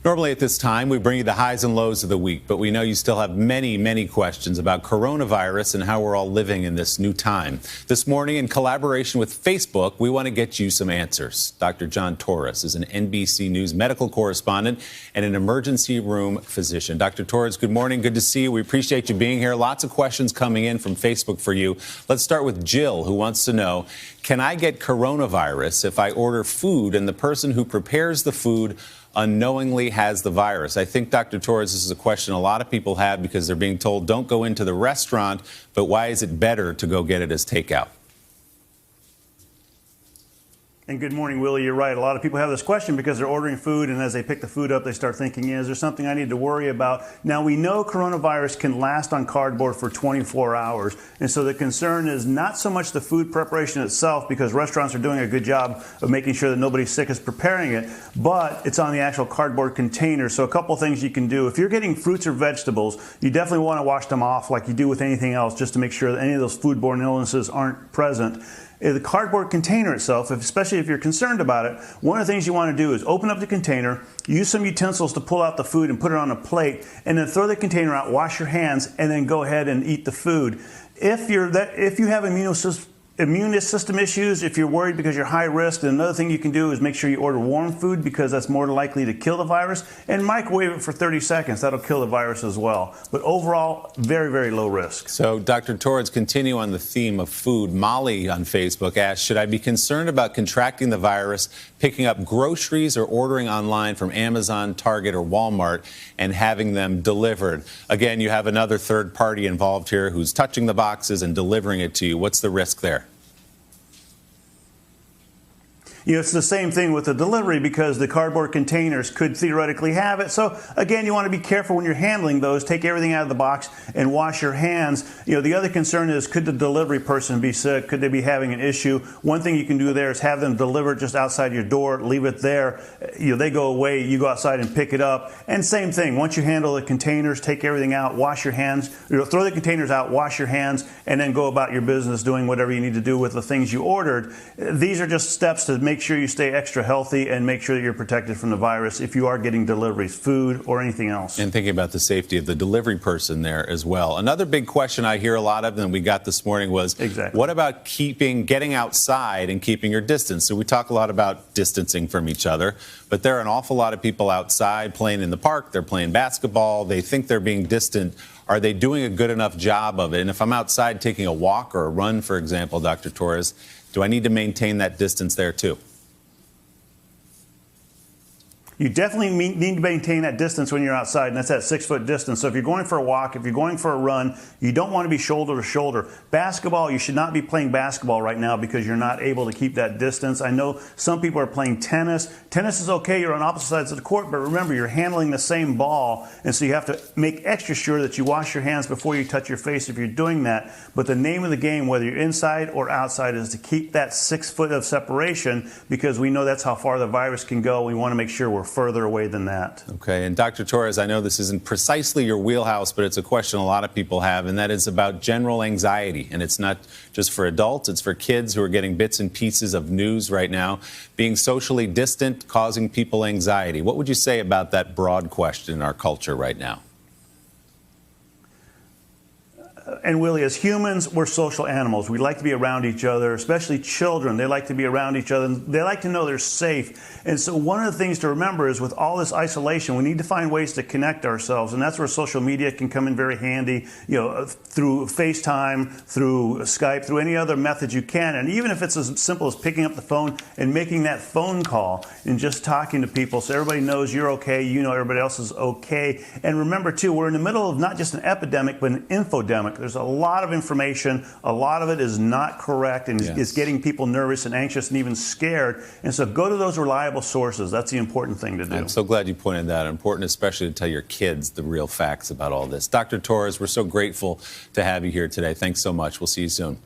Normally at this time, we bring you the highs and lows of the week, but we know you still have many, many questions about coronavirus and how we're all living in this new time. This morning, in collaboration with Facebook, we want to get you some answers. Dr. John Torres is an NBC News medical correspondent and an emergency room physician. Dr. Torres, good morning. Good to see you. We appreciate you being here. Lots of questions coming in from Facebook for you. Let's start with Jill, who wants to know, can I get coronavirus if I order food and the person who prepares the food unknowingly has the virus? I think, Dr. Torres, this is a question a lot of people have because they're being told don't go into the restaurant, but why is it better to go get it as takeout? And good morning, Willie. You're right. A lot of people have this question because they're ordering food, and as they pick the food up, they start thinking, is there something I need to worry about? Now, we know coronavirus can last on cardboard for 24 hours, and so the concern is not so much the food preparation itself, because restaurants are doing a good job of making sure that nobody's sick is preparing it, but it's on the actual cardboard container. So a couple things you can do. If you're getting fruits or vegetables, you definitely want to wash them off like you do with anything else, just to make sure that any of those foodborne illnesses aren't present. The cardboard container itself, especially if you're concerned about it, one of the things you want to do is open up the container, use some utensils to pull out the food and put it on a plate, and then throw the container out, wash your hands, and then go ahead and eat the food. If you have immune system issues, if you're worried because you're high risk, then another thing you can do is make sure you order warm food, because that's more likely to kill the virus, and microwave it for 30 seconds. That'll kill the virus as well. But overall, very, very low risk. So, Dr. Torres, continue on the theme of food. Molly on Facebook asks, should I be concerned about contracting the virus, picking up groceries or ordering online from Amazon, Target, or Walmart and having them delivered? Again, you have another third party involved here who's touching the boxes and delivering it to you. What's the risk there? You know, it's the same thing with the delivery, because the cardboard containers could theoretically have it. So, again, you want to be careful when you're handling those. Take everything out of the box and wash your hands. You know, the other concern is, could the delivery person be sick? Could they be having an issue? One thing you can do there is have them deliver just outside your door, leave it there. You know, they go away, you go outside and pick it up. And same thing, once you handle the containers, take everything out, wash your hands. You know, throw the containers out, wash your hands, and then go about your business doing whatever you need to do with the things you ordered. These are just steps to make sure you stay extra healthy and make sure that you're protected from the virus if you are getting deliveries, food or anything else. And thinking about the safety of the delivery person there as well. Another big question I hear a lot of, and we got this morning, was what about getting outside and keeping your distance? So we talk a lot about distancing from each other, but there are an awful lot of people outside playing in the park. They're playing basketball. They think they're being distant. Are they doing a good enough job of it? And if I'm outside taking a walk or a run, for example, Dr. Torres, do I need to maintain that distance there too? You definitely need to maintain that distance when you're outside, and that's that 6-foot distance. So if you're going for a walk, if you're going for a run, you don't want to be shoulder to shoulder. Basketball, you should not be playing basketball right now because you're not able to keep that distance. I know some people are playing tennis. Tennis is okay, you're on opposite sides of the court, but remember, you're handling the same ball, and so you have to make extra sure that you wash your hands before you touch your face if you're doing that. But the name of the game, whether you're inside or outside, is to keep that 6 foot of separation, because we know that's how far the virus can go. We want to make sure we're further away than that. Okay, and Dr. Torres, I know this isn't precisely your wheelhouse, but it's a question a lot of people have, and that is about general anxiety. And it's not just for adults, it's for kids who are getting bits and pieces of news right now. Being socially distant, causing people anxiety. What would you say about that broad question in our culture right now? And Willie, as humans, we're social animals. We like to be around each other, especially children. They like to be around each other. They like to know they're safe. And so one of the things to remember is, with all this isolation, we need to find ways to connect ourselves. And that's where social media can come in very handy, you know, through FaceTime, through Skype, through any other methods you can. And even if it's as simple as picking up the phone and making that phone call and just talking to people so everybody knows you're okay, you know everybody else is okay. And remember, too, we're in the middle of not just an epidemic, but an infodemic. There's a lot of information. A lot of it is not correct, and it's getting people nervous and anxious and even scared. And so go to those reliable sources. That's the important thing to do. I'm so glad you pointed that out. Important, especially to tell your kids the real facts about all this. Dr. Torres, we're so grateful to have you here today. Thanks so much. We'll see you soon.